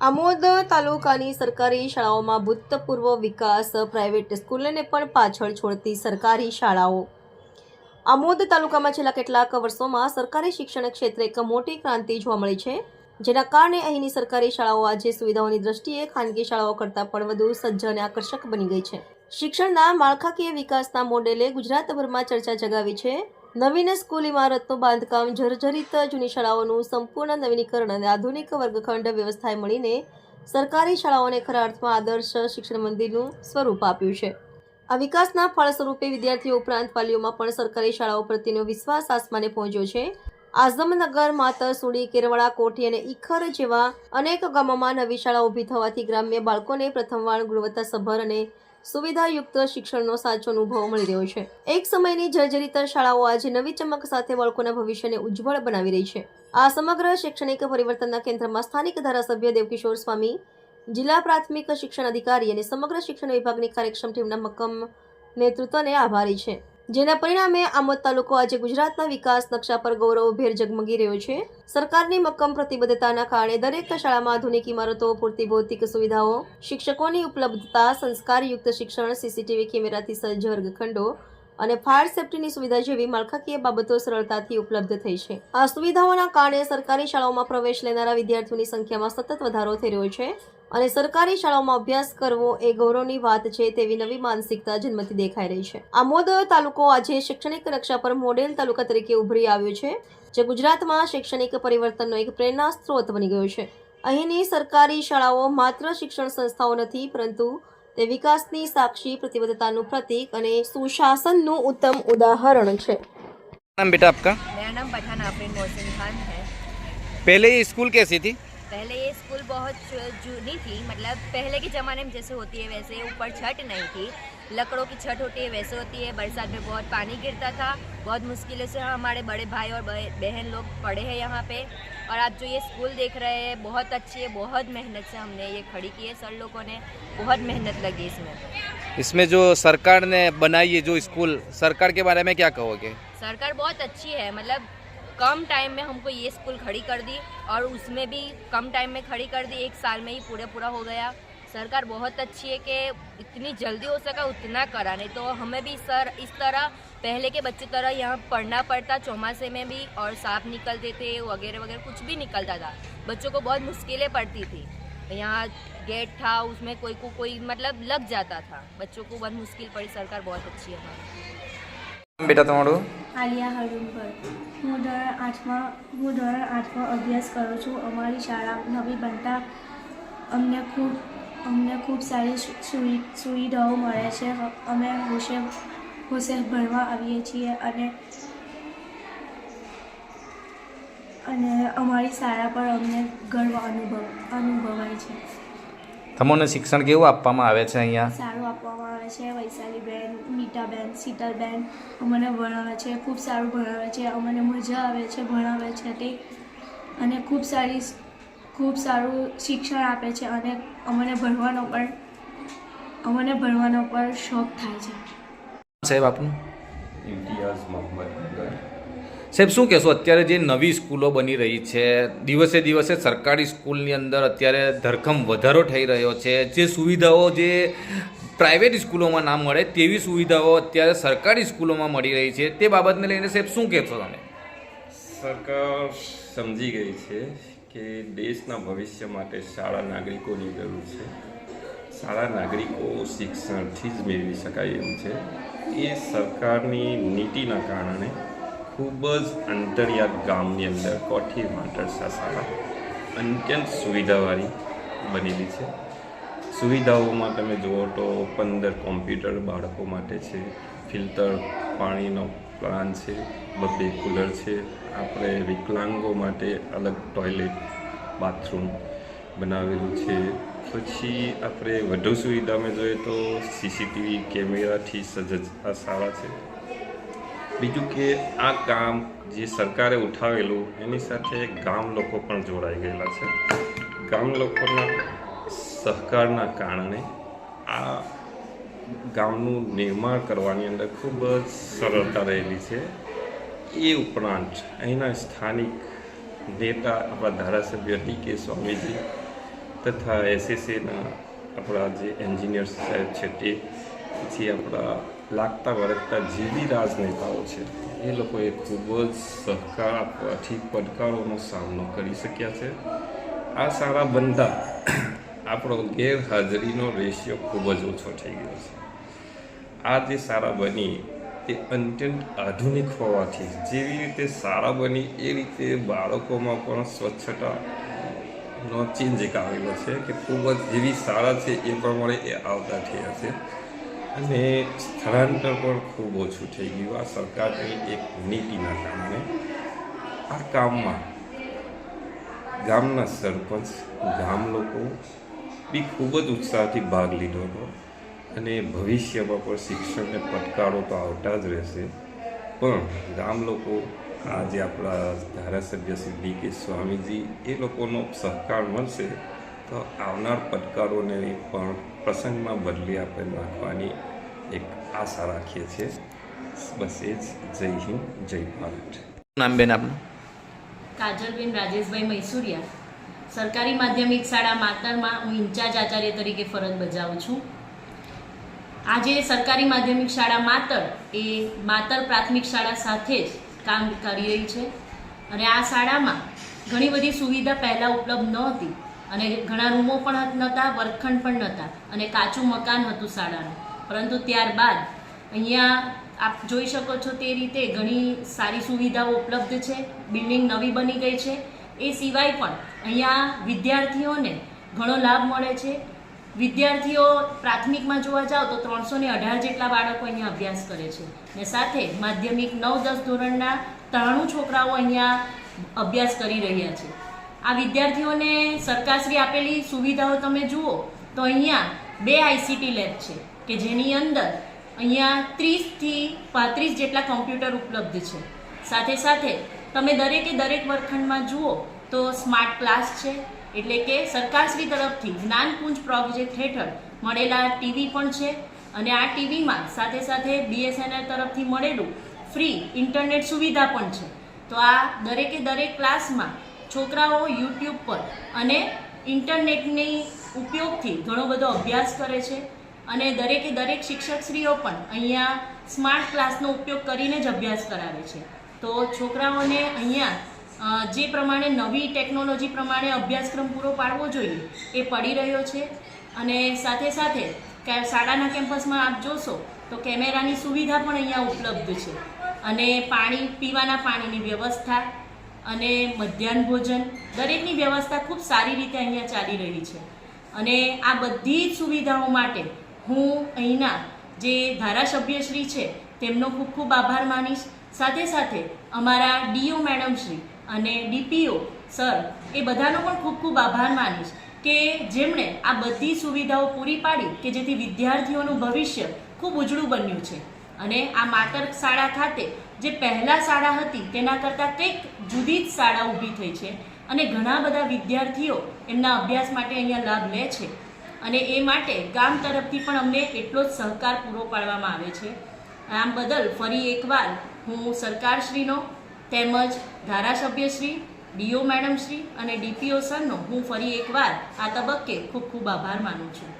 આમોદ તાલુકાની સરકારી શાળાઓમાં ભૂતપૂર્વ વિકાસ પ્રાઇવેટ સ્કૂલને પણ પાછળ છોડતી સરકારી શાળાઓ। આમોદ તાલુકામાં છેલ્લા કેટલાક વર્ષોમાં સરકારી શિક્ષણ ક્ષેત્રે એક મોટી ક્રાંતિ જોવા મળી છે, જેના કારણે અહીંની સરકારી શાળાઓ આજે સુવિધાઓની દ્રષ્ટિએ ખાનગી શાળાઓ કરતાં પણ વધુ સજ્જ અને આકર્ષક બની ગઈ છે। શિક્ષણના માળખાકીય વિકાસના મોડેલે ગુજરાતભરમાં ચર્ચા જગાવી છે। નવીન સ્કૂલ ઇમારતનું બાંધકામ, જર્જરિત જૂની શાળાઓનું સંપૂર્ણ નવીનીકરણ અને આધુનિક વર્ગખંડ વ્યવસ્થાએ મળીને સરકારી શાળાઓને ખરા અર્થમાં આદર્શ શિક્ષણ મંદિરનું સ્વરૂપ આપ્યું છે। આ વિકાસના ફળ સ્વરૂપે વિદ્યાર્થીઓ ઉપરાંત વાલીઓમાં પણ સરકારી શાળાઓ પ્રત્યેનો વિશ્વાસ આસમાને પહોંચ્યો છે। આઝમનગર, માતરસુડી, કેરવાડા, કોઠી અને ઈખર જેવા અનેક ગામોમાં નવી શાળાઓ ઊભી થવાથી ગ્રામ્ય બાળકોને પ્રથમવાર ગુણવત્તાસભર અને સુવિધાયુક્ત શિક્ષણનો સાચો અનુભવ મળી રહ્યો છે। એક સમયની જર્જરિત શાળાઓ આજે નવી ચમક સાથે બાળકોના ભવિષ્યને ઉજ્જવળ બનાવી રહી છે। આ સમગ્ર શૈક્ષણિક પરિવર્તનના કેન્દ્રમાં સ્થાનિક ધારાસભ્ય દેવકિશોર સ્વામી, જિલ્લા પ્રાથમિક શિક્ષણ અધિકારી અને સમગ્ર શિક્ષણ વિભાગની કાર્યક્ષમ ટીમના મક્કમ નેતૃત્વને આભારી છે, જેના પરિણામે આમોદ તાલુકો આજે ગુજરાતના વિકાસ નકશા પર ગૌરવભેર ઝગમગી રહ્યો છે। સરકારની મક્કમ પ્રતિબદ્ધતાના કારણે દરેક શાળામાં આધુનિક ઇમારતો, પૂરતી ભૌતિક સુવિધાઓ, શિક્ષકોની ઉપલબ્ધતા, સંસ્કારયુક્ત શિક્ષણ, સીસીટીવી કેમેરાથી સજ્જ વર્ગખંડો અને ફાયર સેફ્ટીની સુવિધા જેવી માળખાકીય બાબતો સરળતાથી ઉપલબ્ધ થઈ છે। આ સુવિધાઓના કારણે સરકારી શાળાઓમાં પ્રવેશ લેનારા વિદ્યાર્થીઓની સંખ્યામાં સતત વધારો થઈ રહ્યો છે અને સરકારી શાળાઓમાં અભ્યાસ કરવો એ ગૌરવની વાત છે તેવી નવી માનસિકતા જન્મતી દેખાઈ રહી છે। આમોદ તાલુકો આજે શૈક્ષણિક નકશા પર મોડેલ તાલુકા તરીકે ઉભરી આવ્યો છે, જે ગુજરાતમાં શૈક્ષણિક પરિવર્તનનો એક પ્રેરણા સ્ત્રોત બની ગયો છે। અહીંની સરકારી શાળાઓ માત્ર શિક્ષણ સંસ્થાઓ નથી, પરંતુ તે વિકાસની સાક્ષી, પ્રતિબદ્ધતાનું પ્રતીક અને સુશાસનનું उत्तम उदाहरण છે। नाम बेटा आपका? मेरा नाम पठान आफरीन मोहसिन खान है। पहले ये स्कूल कैसी थी? पहले ये स्कूल बहुत जूनी थी, मतलब पहले के ज़माने में जैसे होती है वैसे, ऊपर छत नहीं थी, लकड़ों की छत होती है वैसे होती है। बरसात में बहुत पानी गिरता था, बहुत मुश्किलों से हमारे बड़े भाई और बहन लोग पढ़े हैं यहाँ पे। और आप जो ये स्कूल देख रहे हैं बहुत अच्छी है, बहुत मेहनत से हमने ये खड़ी की है, सर लोगों ने बहुत मेहनत लगी इसमें। इसमें जो सरकार ने बनाई है जो स्कूल, सरकार के बारे में क्या कहोगे? सरकार बहुत अच्छी है, मतलब कम टाइम में हमको ये स्कूल खड़ी कर दी और उसमें भी कम टाइम में खड़ी कर दी, 1 साल में ही पूरा हो गया। सरकार बहुत अच्छी है कि इतनी जल्दी हो सका उतना करा, नहीं तो हमें भी सर इस तरह पहले के बच्चों तरह यहाँ पढ़ना पड़ता, चौमासे में भी, और सांप निकलते थे वगैरह वगैरह, कुछ भी निकलता था, बच्चों को बहुत मुश्किलें पड़ती थी। यहाँ गेट था, उसमें कोई मतलब लग जाता था, बच्चों को बहुत मुश्किल पड़ी। सरकार बहुत अच्छी है हमारी। बेटा તમારું? આલિયા હરુંભર। હું ધોરણ 8માં અભ્યાસ કરું છું। અમારી શાળા નવી બનતા અમને ખૂબ સારી સુવિધાઓ મળે છે। અમે હોશિયાર ભણવા આવીએ છીએ અને અમારી શાળા પર અમને ગર્વ અનુભવાય છે। તમને શિક્ષણ કેવું આપવામાં આવે છે અહીંયા? સારું આપવામાં આવે છે। વૈશાલીબેન, મીટાબેન, શીતલબેન અમને ભણાવે છે, ખૂબ સારું ભણાવે છે, અમને મજા આવે છે ભણાવે છે તે, અને ખૂબ સારું શિક્ષણ આપે છે અને અમને ભણવાનો પણ શોખ થાય છે। સાહેબ આપનું? ઇમ્તિયાઝ મોહમ્મદ અગર। સાહેબ શું કહેશો, અત્યારે જે નવી સ્કૂલો બની રહી છે, દિવસે દિવસે સરકારી સ્કૂલની અંદર અત્યારે ધરખમ વધારો થઈ રહ્યો છે, જે સુવિધાઓ જે પ્રાઇવેટ સ્કૂલોમાં ના મળે તેવી સુવિધાઓ અત્યારે સરકારી સ્કૂલોમાં મળી રહી છે, તે બાબતને લઈને સાહેબ શું કહેશો તમે? સરકાર સમજી ગઈ છે કે દેશના ભવિષ્ય માટે શાળા નાગરિકોની જરૂર છે। શાળા નાગરિકો શિક્ષણથી જ મેળવી શકાય એવું છે। એ સરકારની નીતિના કારણે ખૂબ જ અંતરિયાળ ગામની અંદર કોઠી માતરસા શાળા અત્યંત સુવિધાવાળી બનેલી છે। સુવિધાઓમાં તમે જુઓ તો 15 કોમ્પ્યુટર બાળકો માટે છે, ફિલ્ટર પાણીનો પ્લાન છે, 2 કુલર છે, આપણે વિકલાંગો માટે અલગ ટોયલેટ બાથરૂમ બનાવેલું છે। પછી આપણે વધુ સુવિધામાં જોઈએ તો સીસીટીવી કેમેરાથી સજ્જ આ શાળા છે। બીજું કે આ કામ જે સરકારે ઉઠાવેલું એની સાથે ગામ લોકો પણ જોડાઈ ગયેલા છે। ગામ લોકોના સહકારના કારણે આ ગામનું નિર્માણ કરવાની અંદર ખૂબ જ સરળતા રહેલી છે। એ ઉપરાંત અહીંના સ્થાનિક નેતા આપણા ધારાસભ્ય ટી કે સ્વામીજી તથા એસએસસીના આપણા જે એન્જિનિયર સાહેબ છે તે, પછી આપણા લાગતા વળગતા જે બી રાજનેતાઓ છે એ લોકોએ ખૂબ જ સહકાર આપવાથી પડકારોનો સામનો કરી શક્યા છે. આ શાળા બનતા આપણો ગેરહાજરીનો રેશિયો ખૂબ જ ઓછો થઈ ગયો છે. આ જે શાળા બની એ અત્યંત આધુનિક હોવાથી જેવી રીતે શાળા બની એ રીતે બાળકોમાં પણ સ્વચ્છતાનો ચેન્જ એક આવેલો છે કે ખૂબ જ જેવી શાળા છે એ પ્રમાણે એ આવતા થયા છે અને સ્થળાંતર પણ ખૂબ ઓછું થઈ ગયું આ સરકારની એક નીતિના કારણે. આ કામમાં ગામના સરપંચ, ગામ લોકો બી ખૂબ જ ઉત્સાહથી ભાગ લીધો હતો અને ભવિષ્યમાં પણ શિક્ષણને પડકારો તો આવતા જ રહેશે. પણ ગામ લોકો આજે આપણા ધારાસભ્ય શ્રી ડી.કે. સ્વામીજી એ લોકોનો સહકાર મળશે તો આવનાર પડકારોને પણ પ્રસંગમાં બદલી આપણે નાખવાની એક આશા રાખીએ છીએ. બસ એ જ. જય હિન્દ, જય ભારત. નામ બેન આપનું? કાજલબેન રાજેશભાઈ મૈસુરિયા, સરકારી માધ્યમિક શાળા માતરમાં હું ઇન્ચાર્જ આચાર્ય તરીકે ફરજ બજાવું છું. આજે સરકારી માધ્યમિક શાળા માતર એ માતર પ્રાથમિક શાળા સાથે જ કામ કરી રહી છે અને આ શાળામાં ઘણી બધી સુવિધા પહેલાં ઉપલબ્ધ નહોતી અને ઘણા રૂમો પણ નહોતા, વર્ગખંડ પણ નહોતા અને કાચું મકાન હતું શાળાનું. પરંતુ ત્યારબાદ અહીંયા આપ જોઈ શકો છો તે રીતે ઘણી સારી સુવિધાઓ ઉપલબ્ધ છે. બિલ્ડિંગ નવી બની ગઈ છે. એ સિવાય પણ અહીંયા વિદ્યાર્થીઓને ઘણો લાભ મળે છે. વિદ્યાર્થીઓ પ્રાથમિકમાં જોવા જાઓ તો 318 જેટલા બાળકો અહીંયા અભ્યાસ કરે છે ને સાથે માધ્યમિક 9-10 ધોરણના 93 છોકરાઓ અહીંયા અભ્યાસ કરી રહ્યા છે. આ વિદ્યાર્થીઓને સરકારશ્રી આપેલી સુવિધાઓ તમે જુઓ તો અહીંયા 2 આઈસીટી લેબ છે કે જેની અંદર અહીંયા 30થી 35 જેટલા કમ્પ્યુટર ઉપલબ્ધ છે. સાથે સાથે તમે દરેકે દરેક વર્ગખંડમાં જુઓ તો સ્માર્ટ ક્લાસ છે, એટલે કે સરકારશ્રી તરફથી જ્ઞાનપુંજ પ્રોજેક્ટ હેઠળ મળેલા ટીવી પણ છે અને આ ટીવીમાં સાથે સાથે BSNL તરફથી મળેલું ફ્રી ઇન્ટરનેટ સુવિધા પણ છે. તો આ દરેકે દરેક ક્લાસમાં છોકરાઓ યુટ્યુબ પર અને ઇન્ટરનેટની ઉપયોગથી ઘણો બધો અભ્યાસ કરે છે અને દરેકે દરેક શિક્ષકશ્રીઓ પણ અહીંયા સ્માર્ટ ક્લાસનો ઉપયોગ કરીને જ અભ્યાસ કરાવે છે. તો છોકરાઓને અહીંયા જે પ્રમાણે નવી ટેકનોલોજી પ્રમાણે અભ્યાસક્રમ પૂરો પાડવો જોઈએ એ પડી રહ્યો છે અને સાથે સાથે શાળાના કેમ્પસમાં આપ જોશો તો કેમેરાની સુવિધા પણ અહીંયા ઉપલબ્ધ છે અને પીવાના પાણીની વ્યવસ્થા અને મધ્યાહન ભોજન દરેકની વ્યવસ્થા ખૂબ સારી રીતે અહીંયા ચાલી રહી છે. અને આ બધી જ સુવિધાઓ માટે હું અહીંના જે ધારાસભ્યશ્રી છે તેમનો ખૂબ ખૂબ આભાર માનીશ. સાથે સાથે અમારા ડીઓ મેડમશ્રી અને ડીપીઓ સર એ બધાનો પણ ખૂબ ખૂબ આભાર માનીશ કે જેમણે આ બધી સુવિધાઓ પૂરી પાડી કે જેથી વિદ્યાર્થીઓનું ભવિષ્ય ખૂબ ઉજળું બન્યું છે. અને આ માતર શાળા ખાતે જે પહેલાં શાળા હતી તેના કરતાં કંઈક જુદી જ શાળા ઊભી થઈ છે અને ઘણા બધા વિદ્યાર્થીઓ એમના અભ્યાસ માટે અહીંયા લાભ લે છે અને એ માટે ગામ તરફથી પણ અમને એટલો જ સહકાર પૂરો પાડવામાં આવે છે. આમ બદલ ફરી એકવાર હું સરકારશ્રીનો તેમજ ધારાસભ્યશ્રી, ડીઓ મેડમશ્રી અને ડીપીઓ સરનો હું ફરી એકવાર આ તબક્કે ખૂબ ખૂબ આભાર માનું છું.